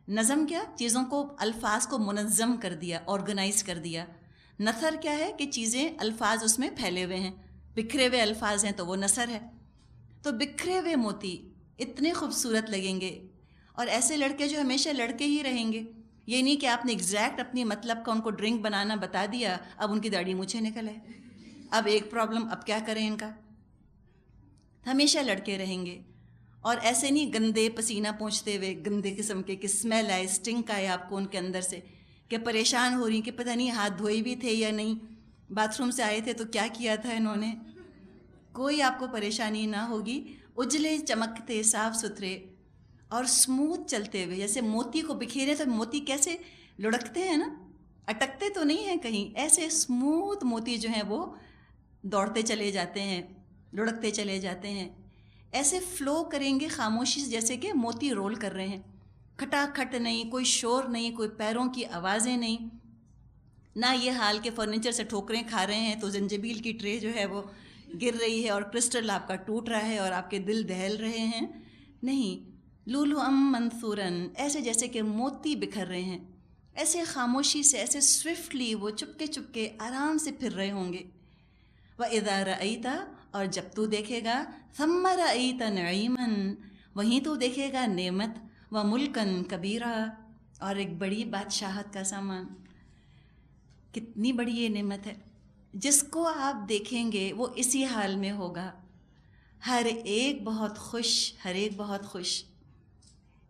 نظم کیا؟ چیزوں کو، الفاظ کو منظم کر دیا، آرگنائز کر دیا. نثر کیا ہے کہ چیزیں، الفاظ اس میں پھیلے ہوئے ہیں، بکھرے ہوئے الفاظ ہیں تو وہ نثر ہے. تو بکھرے ہوئے موتی اتنے خوبصورت لگیں گے. اور ایسے لڑکے جو ہمیشہ لڑکے ہی رہیں گے. یہ نہیں کہ آپ نے ایگزیکٹ اپنی مطلب کا ان کو ڈرنک بنانا بتا دیا، اب ان کی داڑھی مونچھیں نکل ہے، اب ایک پرابلم، اب کیا کریں ان کا. ہمیشہ لڑکے رہیں گے. اور ایسے نہیں گندے پسینہ پہنچتے ہوئے، گندے قسم کے کہ اسمیل آئے، اسٹنک آئے آپ کو ان کے اندر سے، کہ پریشان ہو رہی کہ پتہ نہیں ہاتھ دھوئے بھی تھے یا نہیں، باتھ روم سے آئے تھے تو کیا کیا تھا انہوں نے. کوئی آپ کو پریشانی نہ ہوگی. اجلے چمکتے صاف ستھرے اور اسموتھ چلتے ہوئے، جیسے موتی کو بکھیرے تو موتی کیسے لڑکتے ہیں نا، اٹکتے تو نہیں ہیں کہیں، ایسے اسموتھ موتی جو ہیں وہ دوڑتے چلے جاتے ہیں، لڑکتے چلے جاتے ہیں. ایسے فلو کریں گے خاموشی سے، جیسے کہ موتی رول کر رہے ہیں، کھٹا کھٹ نہیں، کوئی شور نہیں، کوئی پیروں کی آوازیں نہیں. نہ یہ حال کہ فرنیچر سے ٹھوکریں کھا رہے ہیں تو زنجبیل کی ٹرے جو ہے وہ گر رہی ہے اور کرسٹل آپ کا ٹوٹ رہا ہے اور آپ کے دل دہل رہے ہیں. نہیں، لولو منثورن، ایسے جیسے کہ موتی بکھر رہے ہیں، ایسے خاموشی سے، ایسے سوئفٹلی وہ چپکے چپکے آرام سے پھر رہے ہوں گے. وَإِذَا رَأَيْتَ، اور جب تو دیکھے گا، ثَمَّ رَأَيْتَ نَعِيمًا، وہیں تو دیکھے گا نعمت، وَمُلْكًا كَبِيرًا، اور ایک بڑی بادشاہت کا سامان. کتنی بڑی یہ نعمت ہے. جس کو آپ دیکھیں گے وہ اسی حال میں ہوگا، ہر ایک بہت خوش، ہر ایک بہت خوش.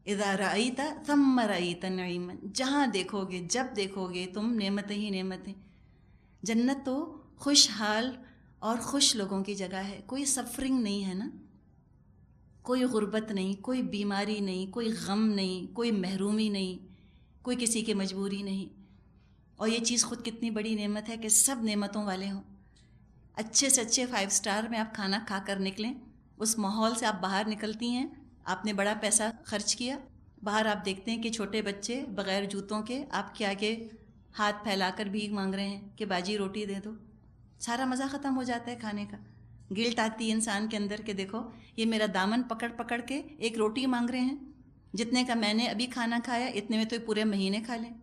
اذا رأیت ثم رأیت نعیما، جہاں دیکھو گے، جب دیکھو گے تم نعمتیں ہی نعمتیں. جنت تو خوشحال اور خوش لوگوں کی جگہ ہے. کوئی سفرنگ نہیں ہے نا، کوئی غربت نہیں، کوئی بیماری نہیں، کوئی غم نہیں، کوئی محرومی نہیں، کوئی کسی کی مجبوری نہیں. اور یہ چیز خود کتنی بڑی نعمت ہے کہ سب نعمتوں والے ہوں. اچھے سے اچھے 5 اسٹار میں آپ کھانا کھا کر نکلیں، اس ماحول سے آپ باہر نکلتی ہیں، آپ نے بڑا پیسہ خرچ کیا، باہر آپ دیکھتے ہیں کہ چھوٹے بچے بغیر جوتوں کے آپ کے آگے ہاتھ پھیلا کر بھیک مانگ رہے ہیں کہ باجی روٹی دے دو. سارا مزہ ختم ہو جاتا ہے کھانے کا. گلٹ آتی ہے انسان کے اندر کہ دیکھو یہ میرا دامن پکڑ پکڑ کے ایک روٹی مانگ رہے ہیں، جتنے کا میں نے ابھی کھانا کھایا اتنے میں تو یہ پورے مہینے کھا لیں.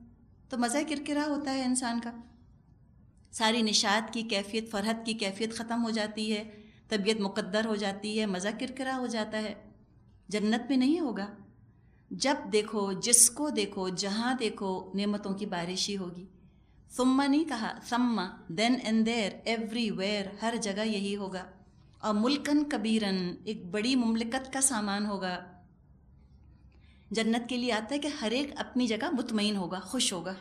تو مزہ کرکرا ہوتا ہے انسان کا. ساری نشاط کی کیفیت، فرحت کی کیفیت ختم ہو جاتی ہے، طبیعت مقدر ہو جاتی ہے، مزہ کرکرا ہو جاتا ہے. جنت میں نہیں ہوگا. جب دیکھو، جس کو دیکھو، جہاں دیکھو نعمتوں کی بارش ہی ہوگی. ثم نہیں کہا، ثم، دین اینڈ دیر، ایوری ویئر، ہر جگہ یہی ہوگا. اور ملکن کبیرن، ایک بڑی مملکت کا سامان ہوگا. جنت کے لیے آتا ہے کہ ہر ایک اپنی جگہ مطمئن ہوگا، خوش ہوگا،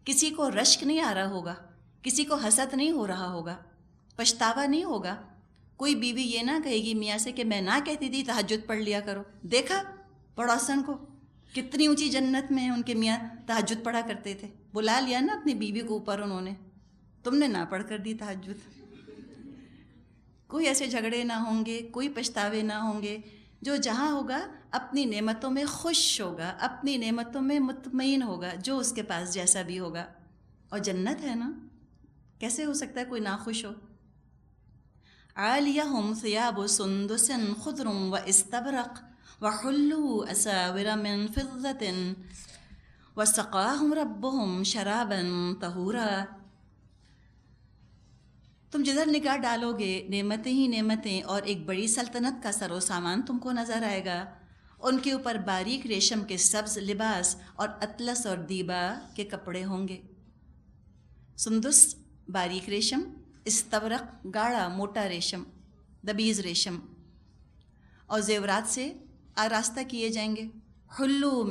کسی کو رشک نہیں آ رہا ہوگا، کسی کو حسد نہیں ہو رہا ہوگا، پچھتاوا نہیں ہوگا. کوئی بیوی یہ نہ کہے گی میاں سے کہ میں نہ کہتی تھی تہجد پڑھ لیا کرو، دیکھا پڑوسن کو کتنی اونچی جنت میں ہیں، ان کے میاں تہجد پڑھا کرتے تھے، بلا لیا نا اپنی بیوی کو اوپر انہوں نے، تم نے نہ پڑھ کر دی تہجد. کوئی ایسے جھگڑے نہ ہوں گے، کوئی پچھتاوے نہ ہوں گے. جو جہاں ہوگا اپنی نعمتوں میں خوش ہوگا، اپنی نعمتوں میں مطمئن ہوگا، جو اس کے پاس جیسا بھی ہوگا. اور جنت ہے نا، کیسے ہو سکتا ہے کوئی ناخوش ہو. عالیہم ثیاب سندس خضر واستبرق وحلوا اساور من فضة وسقاہم ربہم شرابا طہورا. تم جدھر نگاہ ڈالو گے نعمتیں ہی نعمتیں، اور ایک بڑی سلطنت کا سر و سامان تم کو نظر آئے گا. ان کے اوپر باریک ریشم کے سبز لباس اور اطلس اور دیبا کے کپڑے ہوں گے. سندس باریک ریشم، استبرق گاڑھا موٹا ریشم، دبیز ریشم، اور زیورات سے آراستہ کیے جائیں گے. حلو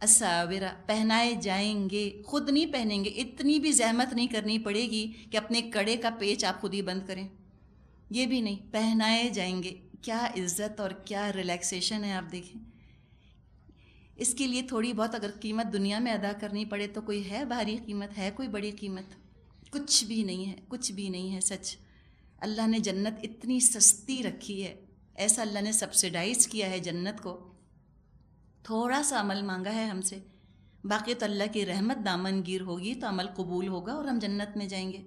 اساورا، پہنائے جائیں گے، خود نہیں پہنیں گے، اتنی بھی زحمت نہیں کرنی پڑے گی کہ اپنے کڑے کا پیچ آپ خود ہی بند کریں، یہ بھی نہیں، پہنائے جائیں گے. کیا عزت اور کیا ریلیکسیشن ہے. آپ دیکھیں اس کے لیے تھوڑی بہت اگر قیمت دنیا میں ادا کرنی پڑے تو کوئی ہے بھاری قیمت، ہے کوئی بڑی قیمت؟ کچھ بھی نہیں ہے، کچھ بھی نہیں ہے. سچ اللہ نے جنت اتنی سستی رکھی ہے، ایسا اللہ نے سبسیڈائز کیا ہے جنت کو. تھوڑا سا عمل مانگا ہے ہم سے، باقی تو اللہ کی رحمت دامن گیر ہوگی تو عمل قبول ہوگا اور ہم جنت میں جائیں گے.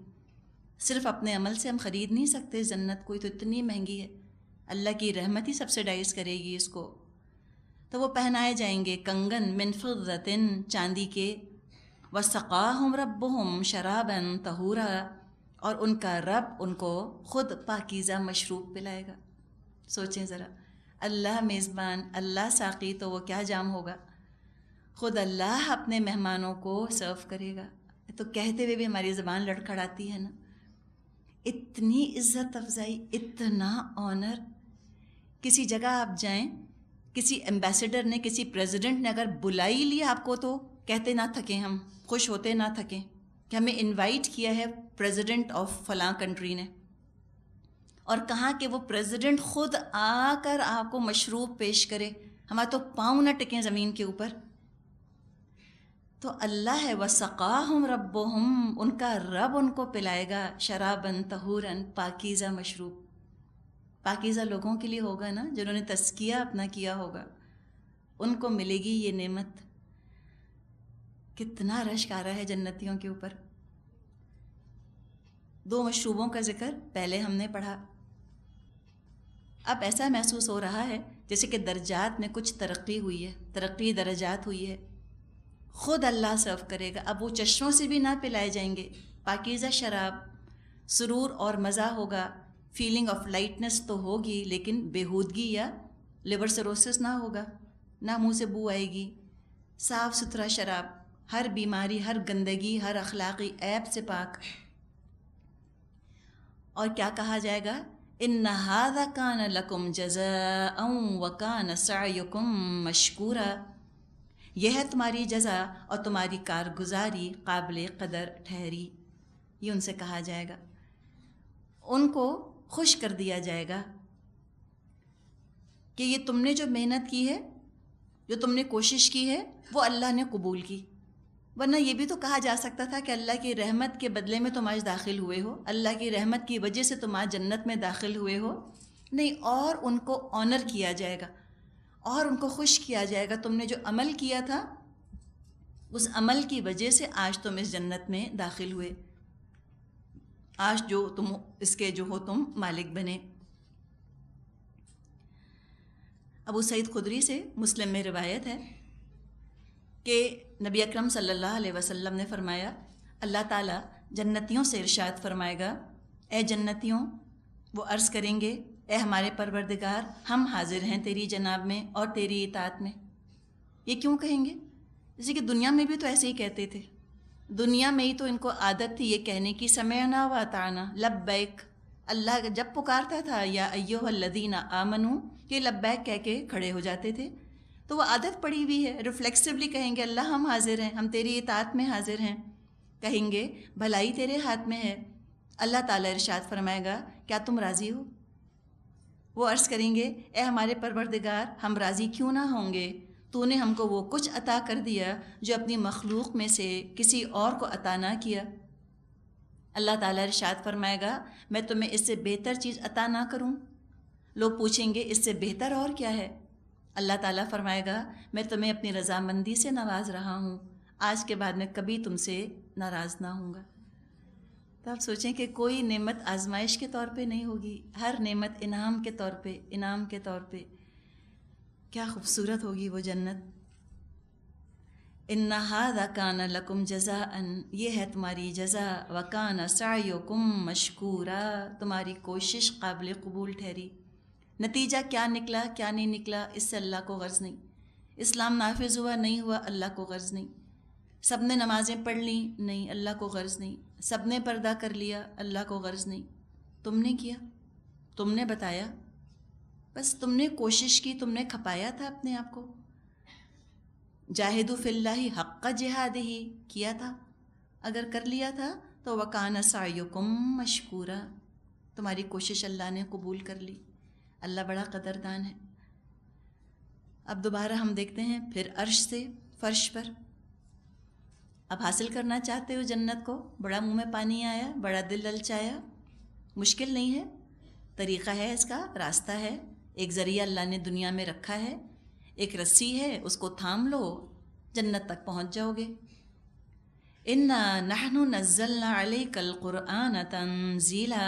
صرف اپنے عمل سے ہم خرید نہیں سکتے جنت، کوئی تو اتنی مہنگی ہے. اللہ کی رحمت ہی سبسیڈائز کرے گی اس کو. تو وہ پہنائے جائیں گے کنگن من فضۃ چاندی کے، وسقاہم ربہم شرابا طہورا اور ان کا رب ان کو خود پاکیزہ مشروب پلائے گا۔ سوچیں ذرا، اللہ میزبان، اللہ ساقی، تو وہ کیا جام ہوگا؟ خود اللہ اپنے مہمانوں کو سرو کرے گا۔ تو کہتے ہوئے بھی ہماری زبان لڑکھڑاتی ہے نا، اتنی عزت افزائی، اتنا آنر۔ کسی جگہ آپ جائیں، کسی ایمبیسڈر نے، کسی پریزیڈنٹ نے اگر بلا ہی لیا آپ کو تو کہتے نہ تھکیں، ہم خوش ہوتے نہ تھکیں کہ ہمیں انوائٹ کیا ہے پریزیڈنٹ آف فلاں کنٹری نے، اور کہاں کہ وہ پریزیڈنٹ خود آ کر آپ کو مشروب پیش کرے، ہمارے تو پاؤں نہ ٹکیں زمین کے اوپر۔ تو اللہ ہے وَسَقَاهُمْ رَبُّهُمْ، ان کا رب ان کو پلائے گا شراباً طہوراً، پاکیزہ مشروب۔ پاکیزہ لوگوں کے لیے ہوگا نا، جنہوں نے تزکیہ اپنا کیا ہوگا، ان کو ملے گی یہ نعمت۔ کتنا رشک آ رہا ہے جنتیوں کے اوپر۔ 2 مشروبوں کا ذکر پہلے ہم نے پڑھا۔ اب ایسا محسوس ہو رہا ہے جیسے کہ درجات میں کچھ ترقی ہوئی ہے، ترقی درجات ہوئی ہے۔ خود اللہ سرو کرے گا۔ اب وہ چشموں سے بھی نہ پلائے جائیں گے، پاکیزہ شراب، سرور اور مزہ ہوگا، فیلنگ آف لائٹنس تو ہوگی، لیکن بےہودگی یا لیور سروسس نہ ہوگا، نہ منہ سے بو آئے گی۔ صاف ستھرا شراب، ہر بیماری، ہر گندگی، ہر اخلاقی عیب سے پاک۔ اور کیا کہا جائے گا؟ ان ھذا کان لکم جزاء وکان سعیکم مشکورا، یہ ہے تمہاری جزا اور تمہاری کارگزاری قابل قدر ٹھہری۔ یہ ان سے کہا جائے گا، ان کو خوش کر دیا جائے گا کہ یہ تم نے جو محنت کی ہے، جو تم نے کوشش کی ہے، وہ اللہ نے قبول کی۔ ورنہ یہ بھی تو کہا جا سکتا تھا کہ اللہ کی رحمت کے بدلے میں تم آج داخل ہوئے ہو، اللہ کی رحمت کی وجہ سے تم آج جنت میں داخل ہوئے ہو۔ نہیں، اور ان کو آنر کیا جائے گا اور ان کو خوش کیا جائے گا، تم نے جو عمل کیا تھا اس عمل کی وجہ سے آج تم اس جنت میں داخل ہوئے، آج جو تم اس کے جو ہو تم مالک بنے۔ ابو سعید خدری سے مسلم میں روایت ہے کہ نبی اکرم صلی اللہ علیہ وسلم نے فرمایا، اللہ تعالیٰ جنتیوں سے ارشاد فرمائے گا، اے جنتیوں، وہ عرض کریں گے، اے ہمارے پروردگار، ہم حاضر ہیں تیری جناب میں اور تیری اطاعت میں۔ یہ کیوں کہیں گے؟ جیسے کہ دنیا میں بھی تو ایسے ہی کہتے تھے، دنیا میں ہی تو ان کو عادت تھی یہ کہنے کی، سمعنا و اطعنا لبیک۔ اللہ جب پکارتا تھا یا ایھا الذین آمنو، کہ لبیک کہہ کے کھڑے ہو جاتے تھے۔ تو وہ عادت پڑی ہوئی ہے، ریفلیکسولی کہیں گے، اللہ ہم حاضر ہیں، ہم تیری اطاعت میں حاضر ہیں۔ کہیں گے بھلائی تیرے ہاتھ میں ہے۔ اللہ تعالیٰ ارشاد فرمائے گا، کیا تم راضی ہو؟ وہ عرض کریں گے، اے ہمارے پروردگار، ہم راضی کیوں نہ ہوں گے؟ تو نے ہم کو وہ کچھ عطا کر دیا جو اپنی مخلوق میں سے کسی اور کو عطا نہ کیا۔ اللہ تعالیٰ ارشاد فرمائے گا، میں تمہیں اس سے بہتر چیز عطا نہ کروں؟ لوگ پوچھیں گے اس سے بہتر اور کیا ہے؟ اللہ تعالیٰ فرمائے گا، میں تمہیں اپنی رضامندی سے نواز رہا ہوں، آج کے بعد میں کبھی تم سے ناراض نہ ہوں گا۔ تو آپ سوچیں کہ کوئی نعمت آزمائش کے طور پہ نہیں ہوگی، ہر نعمت انعام کے طور پہ، انعام کے طور پہ۔ کیا خوبصورت ہوگی وہ جنت۔ ان ھذا کان لکم جزاء، یہ ہے تمہاری جزا، وکان سعیکم مشکورا، تمہاری کوشش قابل قبول ٹھہری۔ نتیجہ کیا نکلا کیا نہیں نکلا، اس سے اللہ کو غرض نہیں۔ اسلام نافذ ہوا نہیں ہوا، اللہ کو غرض نہیں۔ سب نے نمازیں پڑھ لیں، نہیں، اللہ کو غرض نہیں۔ سب نے پردہ کر لیا، اللہ کو غرض نہیں۔ تم نے کیا، تم نے بتایا، بس تم نے کوشش کی، تم نے کھپایا تھا اپنے آپ کو۔ جاہدوا فی اللہ حق جہادہ کیا تھا، اگر کر لیا تھا تو وکان سعیکم مشکورا، تمہاری کوشش اللہ نے قبول کر لی۔ اللہ بڑا قدردان ہے۔ اب دوبارہ ہم دیکھتے ہیں پھر عرش سے فرش پر۔ اب حاصل کرنا چاہتے ہو جنت کو، بڑا منہ میں پانی آیا، بڑا دل للچایا، مشکل نہیں ہے، طریقہ ہے، اس کا راستہ ہے۔ ایک ذریعہ اللہ نے دنیا میں رکھا ہے، ایک رسی ہے، اس کو تھام لو، جنت تک پہنچ جاؤ گے۔ انا نحن نزلنا علیک القرآن تنزیلا،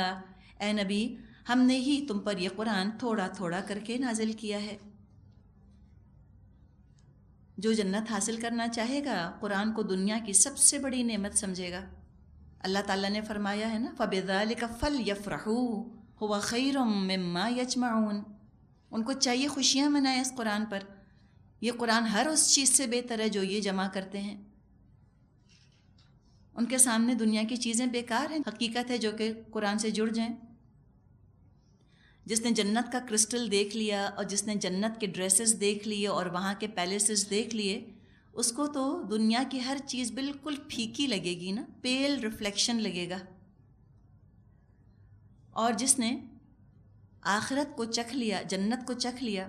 اے نبی، ہم نے ہی تم پر یہ قرآن تھوڑا تھوڑا کر کے نازل کیا ہے۔ جو جنت حاصل کرنا چاہے گا قرآن کو دنیا کی سب سے بڑی نعمت سمجھے گا۔ اللہ تعالیٰ نے فرمایا ہے نا فَبِذَلِكَ فَلْيَفْرَحُوا هُوَ خَيْرٌ مِّمَّا يَجْمَعُونَ، ان کو چاہیے خوشیاں منائیں اس قرآن پر، یہ قرآن ہر اس چیز سے بہتر ہے جو یہ جمع کرتے ہیں۔ ان کے سامنے دنیا کی چیزیں بیکار ہیں، حقیقت ہے جو کہ قرآن سے جڑ جائیں۔ جس نے جنت کا کرسٹل دیکھ لیا اور جس نے جنت کے ڈریسز دیکھ لیے اور وہاں کے پیلیسز دیکھ لیے، اس کو تو دنیا کی ہر چیز بالکل پھیکی لگے گی نا، پیل ریفلیکشن لگے گا۔ اور جس نے آخرت کو چکھ لیا، جنت کو چکھ لیا،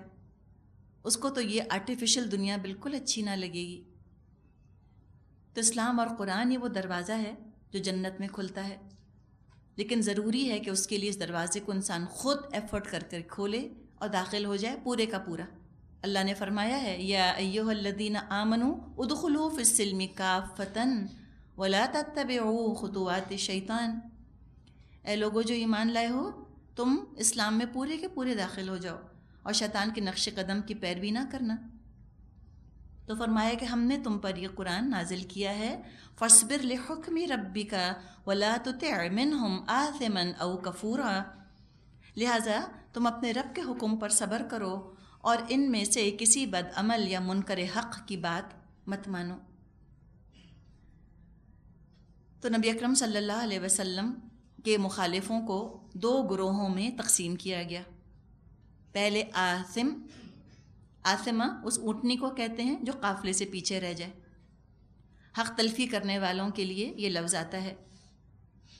اس کو تو یہ آرٹیفیشل دنیا بالکل اچھی نہ لگے گی۔ تو اسلام اور قرآن ہی وہ دروازہ ہے جو جنت میں کھلتا ہے، لیکن ضروری ہے کہ اس کے لیے اس دروازے کو انسان خود ایفرٹ کر کر کھولے اور داخل ہو جائے پورے کا پورا۔ اللہ نے فرمایا ہے یا ایھا الذین آمنوا ادخلوا فی السلم کافۃ ولا تتبعوا خطوات الشیطان، اے لوگو جو ایمان لائے ہو تم اسلام میں پورے کے پورے داخل ہو جاؤ اور شیطان کے نقش قدم کی پیروی نہ کرنا۔ تو فرمایا کہ ہم نے تم پر یہ قرآن نازل کیا ہے فاصبر لحکم ربک ولا تطع منہم آثما او کفورا، لہٰذا تم اپنے رب کے حکم پر صبر کرو اور ان میں سے کسی بد عمل یا منکر حق کی بات مت مانو۔ تو نبی اکرم صلی اللہ علیہ وسلم کے مخالفوں کو دو گروہوں میں تقسیم کیا گیا۔ پہلے آثمہ اس اونٹنی کو کہتے ہیں جو قافلے سے پیچھے رہ جائے۔ حق تلفی کرنے والوں کے لیے یہ لفظ آتا ہے،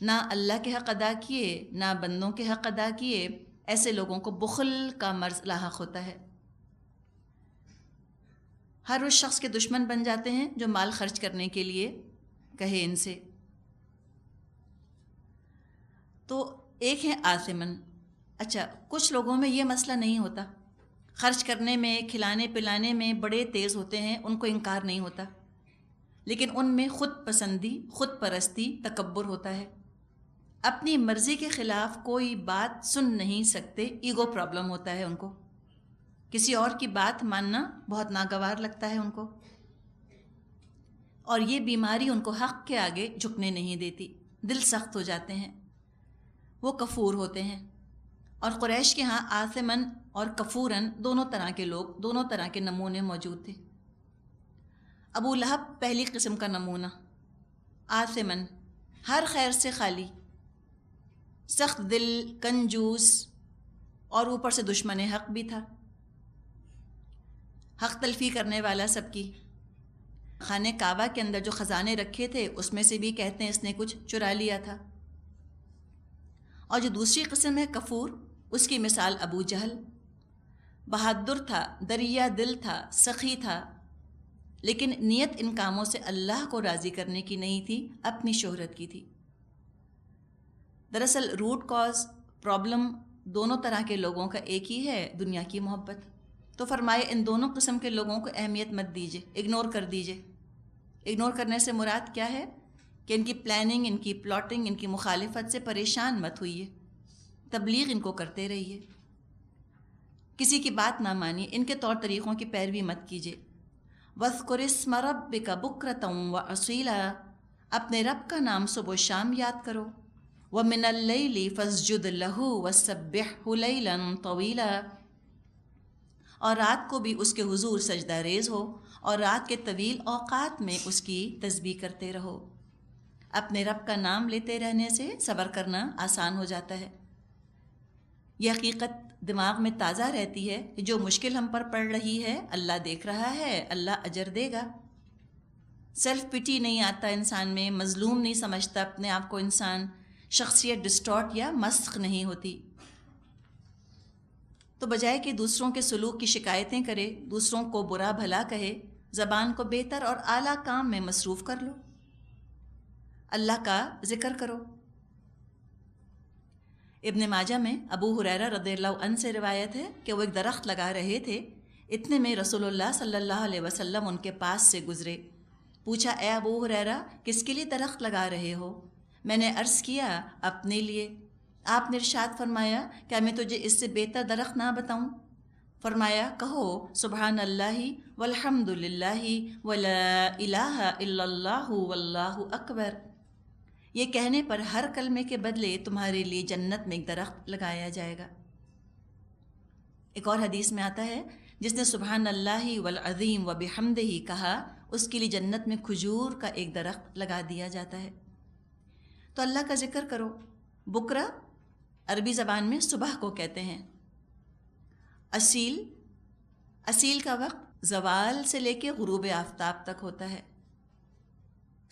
نہ اللہ کے حق ادا کیے نہ بندوں کے حق ادا کیے، ایسے لوگوں کو بخل کا مرض لاحق ہوتا ہے۔ ہر اس شخص کے دشمن بن جاتے ہیں جو مال خرچ کرنے کے لیے کہے ان سے۔ تو ایک ہے آثمن۔ اچھا، کچھ لوگوں میں یہ مسئلہ نہیں ہوتا، خرچ کرنے میں کھلانے پلانے میں بڑے تیز ہوتے ہیں، ان کو انکار نہیں ہوتا، لیکن ان میں خود پسندی، خود پرستی، تکبر ہوتا ہے، اپنی مرضی کے خلاف کوئی بات سن نہیں سکتے، ایگو پرابلم ہوتا ہے ان کو، کسی اور کی بات ماننا بہت ناگوار لگتا ہے ان کو، اور یہ بیماری ان کو حق کے آگے جھکنے نہیں دیتی، دل سخت ہو جاتے ہیں، وہ کفور ہوتے ہیں۔ اور قریش کے ہاں آثمن اور کفورن دونوں طرح کے لوگ، دونوں طرح کے نمونے موجود تھے۔ ابو لہب پہلی قسم کا نمونہ، آثمن، ہر خیر سے خالی، سخت دل، کنجوس، اور اوپر سے دشمن حق بھی تھا، حق تلفی کرنے والا سب کی۔ خانہ کعبہ کے اندر جو خزانے رکھے تھے اس میں سے بھی کہتے ہیں اس نے کچھ چرا لیا تھا۔ اور جو دوسری قسم ہے کفور، اس کی مثال ابو جہل، بہادر تھا، دریا دل تھا، سخی تھا، لیکن نیت ان کاموں سے اللہ کو راضی کرنے کی نہیں تھی، اپنی شہرت کی تھی۔ دراصل روٹ کاز پرابلم دونوں طرح کے لوگوں کا ایک ہی ہے، دنیا کی محبت۔ تو فرمائے ان دونوں قسم کے لوگوں کو اہمیت مت دیجیے، اگنور کر دیجیے۔ اگنور کرنے سے مراد کیا ہے کہ ان کی پلاننگ، ان کی پلاٹنگ، ان کی مخالفت سے پریشان مت ہوئیے، تبلیغ ان کو کرتے رہیے، کسی کی بات نہ مانیے، ان کے طور طریقوں کی پیروی مت کیجیے۔ وَاذْكُرِ اسْمَ رَبِّكَ بُكْرَةً وَأَصِيلًا، اپنے رب کا نام صبح و شام یاد کرو۔ وَمِنَ اللَّيْلِ فَاسْجُدْ لَهُ وَسَبِّحْهُ لَيْلًا طَوِيلًا، اور رات کو بھی اس کے حضور سجدہ ریز ہو اور رات کے طویل اوقات میں اس کی تسبیح کرتے رہو۔ اپنے رب کا نام لیتے رہنے سے صبر کرنا آسان ہو جاتا ہے۔ یہ حقیقت دماغ میں تازہ رہتی ہے کہ جو مشکل ہم پر پڑ رہی ہے اللہ دیکھ رہا ہے، اللہ اجر دے گا۔ سیلف پٹی نہیں آتا انسان میں، مظلوم نہیں سمجھتا اپنے آپ کو انسان، شخصیت ڈسٹارٹ یا مسخ نہیں ہوتی۔ تو بجائے کہ دوسروں کے سلوک کی شکایتیں کرے، دوسروں کو برا بھلا کہے، زبان کو بہتر اور اعلیٰ کام میں مصروف کر لو، اللہ کا ذکر کرو۔ ابن ماجہ میں ابو ہریرہ رضی اللہ عنہ سے روایت ہے کہ وہ ایک درخت لگا رہے تھے، اتنے میں رسول اللہ صلی اللہ علیہ وسلم ان کے پاس سے گزرے۔ پوچھا، اے ابو ہریرہ کس کے لیے درخت لگا رہے ہو؟ میں نے عرض کیا، اپنے لیے۔ آپ نے ارشاد فرمایا، کیا میں تجھے اس سے بہتر درخت نہ بتاؤں؟ فرمایا کہو سبحان اللہ والحمد للہ ولا الہ الا اللہ واللہ اکبر. یہ کہنے پر ہر کلمے کے بدلے تمہارے لیے جنت میں ایک درخت لگایا جائے گا. ایک اور حدیث میں آتا ہے جس نے سبحان اللہ والعظیم وبحمدہ کہا اس کے لیے جنت میں کھجور کا ایک درخت لگا دیا جاتا ہے. تو اللہ کا ذکر کرو. بکرا عربی زبان میں صبح کو کہتے ہیں. اصیل کا وقت زوال سے لے کے غروب آفتاب تک ہوتا ہے.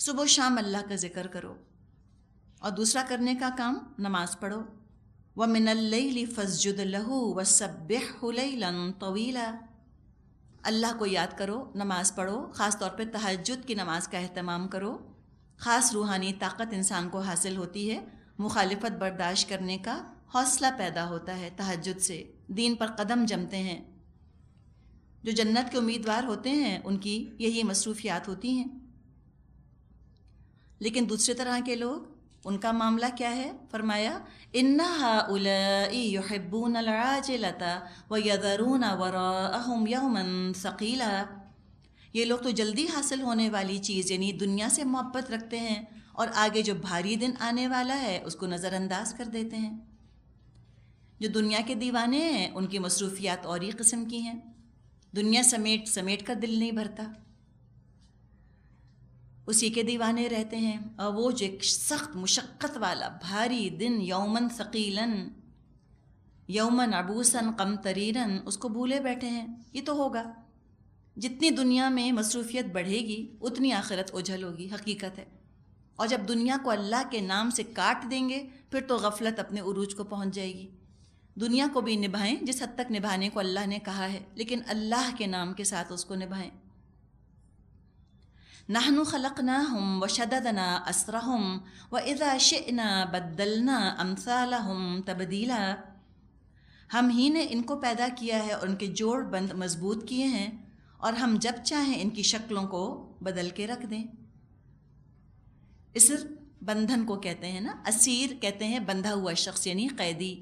صبح و شام اللہ کا ذکر کرو. اور دوسرا کرنے کا کام نماز پڑھو. وَمِنَ اللَّيْلِ فَاسْجُدْ لَهُ وَسَبِّحْهُ لَيْلًا طَوِيلًا. اللہ کو یاد کرو، نماز پڑھو، خاص طور پہ تہجد کی نماز کا اہتمام کرو. خاص روحانی طاقت انسان کو حاصل ہوتی ہے، مخالفت برداشت کرنے کا حوصلہ پیدا ہوتا ہے تہجد سے، دین پر قدم جمتے ہیں. جو جنت کے امیدوار ہوتے ہیں ان کی یہی مصروفیات ہوتی ہیں. لیکن دوسرے طرح کے لوگ، ان کا معاملہ کیا ہے؟ فرمایا ان هؤلاء يحبون العاجلة ويذرون وراءهم يوما ثقيلا. یہ لوگ تو جلدی حاصل ہونے والی چیز یعنی دنیا سے محبت رکھتے ہیں اور آگے جو بھاری دن آنے والا ہے اس کو نظر انداز کر دیتے ہیں. جو دنیا کے دیوانے ہیں ان کی مصروفیات اور ہی قسم کی ہیں. دنیا سمیٹ کر دل نہیں بھرتا، اسی کے دیوانے رہتے ہیں. اور وہ جو ایک سخت مشقت والا بھاری دن، یومن ثقیلاً یومن عبوساً قمطریراً، اس کو بھولے بیٹھے ہیں. یہ تو ہوگا. جتنی دنیا میں مصروفیت بڑھے گی اتنی آخرت اوجھل ہوگی، حقیقت ہے. اور جب دنیا کو اللہ کے نام سے کاٹ دیں گے پھر تو غفلت اپنے عروج کو پہنچ جائے گی. دنیا کو بھی نبھائیں جس حد تک نبھانے کو اللہ نے کہا ہے، لیکن اللہ کے نام کے ساتھ اس کو نبھائیں. نحن خلقناہم وشددنا اسرہم واذا شئنا بدلنا امثالہم تبدیلا. ہم ہی نے ان کو پیدا کیا ہے اور ان کے جوڑ بند مضبوط کیے ہیں، اور ہم جب چاہیں ان کی شکلوں کو بدل کے رکھ دیں. اسر بندھن کو کہتے ہیں نا، اسیر کہتے ہیں بندھا ہوا شخص یعنی قیدی.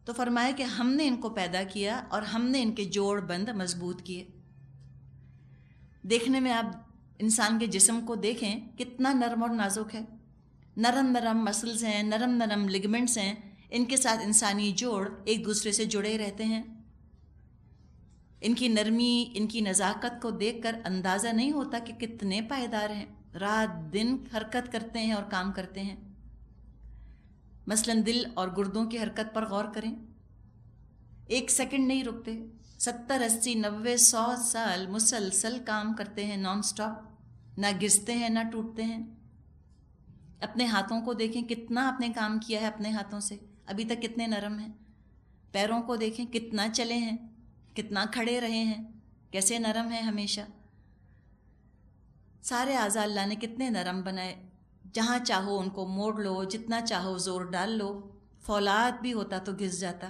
تو فرمایا کہ ہم نے ان کو پیدا کیا اور ہم نے ان کے جوڑ بند مضبوط کیے. دیکھنے میں آپ انسان کے جسم کو دیکھیں کتنا نرم اور نازک ہے. نرم نرم مسلز ہیں، نرم نرم لگمنٹس ہیں، ان کے ساتھ انسانی جوڑ ایک دوسرے سے جڑے رہتے ہیں. ان کی نرمی، ان کی نزاکت کو دیکھ کر اندازہ نہیں ہوتا کہ کتنے پائیدار ہیں. رات دن حرکت کرتے ہیں اور کام کرتے ہیں. مثلاً دل اور گردوں کی حرکت پر غور کریں. ایک سیکنڈ نہیں رکتے. 70 80 90 100 سال مسلسل کام کرتے ہیں نان سٹاپ. نہ گرتے ہیں نہ ٹوٹتے ہیں. اپنے ہاتھوں کو دیکھیں کتنا آپ نے کام کیا ہے اپنے ہاتھوں سے، ابھی تک کتنے نرم ہیں. پیروں کو دیکھیں کتنا چلے ہیں، کتنا کھڑے رہے ہیں، کیسے نرم ہیں ہمیشہ. سارے اعضاء اللہ نے کتنے نرم بنائے. جہاں چاہو ان کو موڑ لو، جتنا چاہو زور ڈال لو. فولاد بھی ہوتا تو گھس جاتا.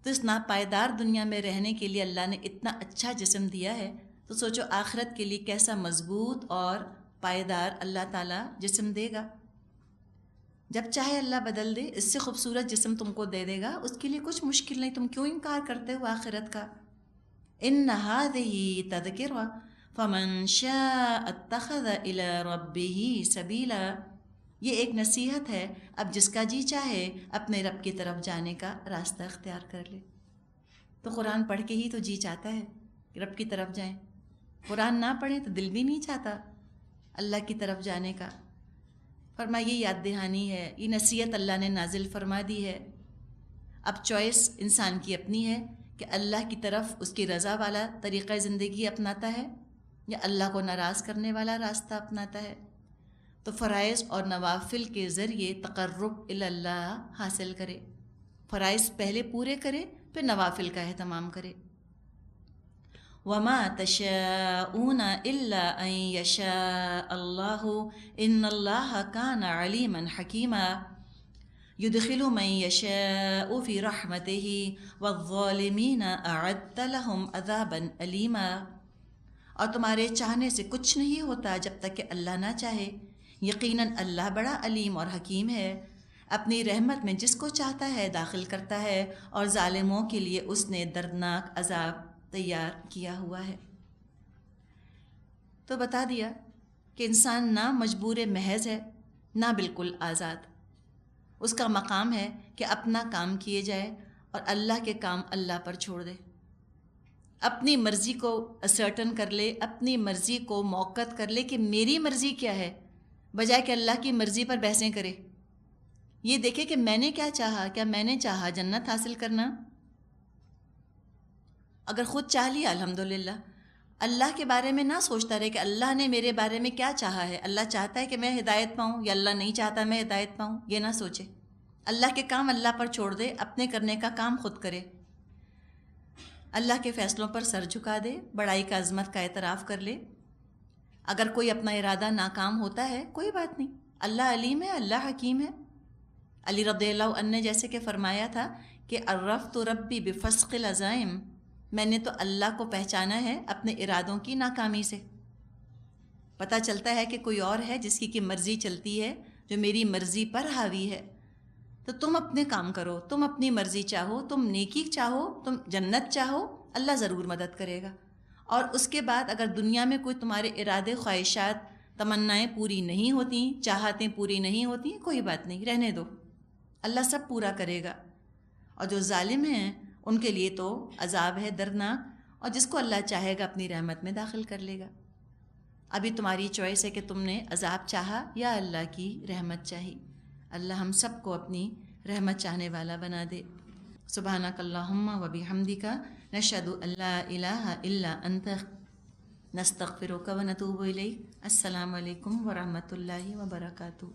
تو اس ناپائیدار دنیا میں رہنے کے لیے اللہ نے اتنا اچھا جسم دیا ہے، تو سوچو آخرت کے لیے کیسا مضبوط اور پائیدار اللہ تعالیٰ جسم دے گا. جب چاہے اللہ بدل دے، اس سے خوبصورت جسم تم کو دے دے گا. اس کے لیے کچھ مشکل نہیں. تم کیوں انکار کرتے ہو آخرت کا؟ ان هذه تذکرہ فمن شاء اتخذ الی ربہ سبیلا. یہ ایک نصیحت ہے، اب جس کا جی چاہے اپنے رب کی طرف جانے کا راستہ اختیار کر لے. تو قرآن پڑھ کے ہی تو جی چاہتا ہے کہ رب کی طرف جائیں. قرآن نہ پڑھیں تو دل بھی نہیں چاہتا اللہ کی طرف جانے کا. فرمایا یہ یاد دہانی ہے، یہ نصیحت اللہ نے نازل فرما دی ہے. اب چوائس انسان کی اپنی ہے کہ اللہ کی طرف اس کی رضا والا طریقہ زندگی اپناتا ہے یا اللہ کو ناراض کرنے والا راستہ اپناتا ہے. تو فرائض اور نوافل کے ذریعے تقرب الی اللہ حاصل کرے. فرائض پہلے پورے کرے پھر نوافل کا اہتمام کرے. وَمَا تَشَاءُونَ إِلَّا أَن يَشَاءَ اللَّهُ إِنَّ اللَّهَ كَانَ عَلِيمًا حَكِيمًا يُدْخِلُ مَن يَشَاءُ فِي رَحْمَتِهِ وَالظَّالِمِينَ أَعَدَّ لَهُمْ عَذَابًا أَلِيمًا. اور تمہارے چاہنے سے کچھ نہیں ہوتا جب تک کہ اللہ نہ چاہے. یقیناً اللہ بڑا علیم اور حکیم ہے. اپنی رحمت میں جس کو چاہتا ہے داخل کرتا ہے، اور ظالموں کے لیے اس نے دردناک عذاب تیار کیا ہوا ہے۔ تو بتا دیا کہ انسان نہ مجبور محض ہے، نہ بالکل آزاد۔ اس کا مقام ہے کہ اپنا کام کیے جائے اور اللہ کے کام اللہ پر چھوڑ دے، اپنی مرضی کو اسرٹن کر لے، اپنی مرضی کو موقت کر لے کہ میری مرضی کیا ہے، بجائے کہ اللہ کی مرضی پر بحثیں کرے۔ یہ دیکھے کہ میں نے کیا چاہا، کیا میں نے چاہا جنت حاصل کرنا؟ اگر خود چاہ لیا الحمدللہ، اللہ کے بارے میں نہ سوچتا رہے کہ اللہ نے میرے بارے میں کیا چاہا ہے، اللہ چاہتا ہے کہ میں ہدایت پاؤں یا اللہ نہیں چاہتا میں ہدایت پاؤں، یہ نہ سوچے۔ اللہ کے کام اللہ پر چھوڑ دے، اپنے کرنے کا کام خود کرے، اللہ کے فیصلوں پر سر جھکا دے، بڑائی کا عظمت کا اعتراف کر لے۔ اگر کوئی اپنا ارادہ ناکام ہوتا ہے کوئی بات نہیں، اللہ علیم ہے، اللہ حکیم ہے۔ علی رضی اللہ عنہ نے جیسے کہ فرمایا تھا کہ عرفت ربی بفسق العزائم، میں نے تو اللہ کو پہچانا ہے اپنے ارادوں کی ناکامی سے۔ پتہ چلتا ہے کہ کوئی اور ہے جس کی مرضی چلتی ہے، جو میری مرضی پر حاوی ہے۔ تو تم اپنے کام کرو، تم اپنی مرضی چاہو، تم نیکی چاہو، تم جنت چاہو، اللہ ضرور مدد کرے گا۔ اور اس کے بعد اگر دنیا میں کوئی تمہارے ارادے، خواہشات، تمنائیں پوری نہیں ہوتی، چاہتیں پوری نہیں ہوتی، کوئی بات نہیں، رہنے دو، اللہ سب پورا کرے گا۔ اور جو ظالم ہیں ان کے لیے تو عذاب ہے دردناک، اور جس کو اللہ چاہے گا اپنی رحمت میں داخل کر لے گا۔ ابھی تمہاری چوائس ہے کہ تم نے عذاب چاہا یا اللہ کی رحمت چاہی۔ اللہ ہم سب کو اپنی رحمت چاہنے والا بنا دے۔ سبحانک اللہم و بحمدک، نشہد ان لا الہ الا انت، نستغفرک و نتوب الیک۔ السلام علیکم ورحمۃ اللہ وبرکاتہ۔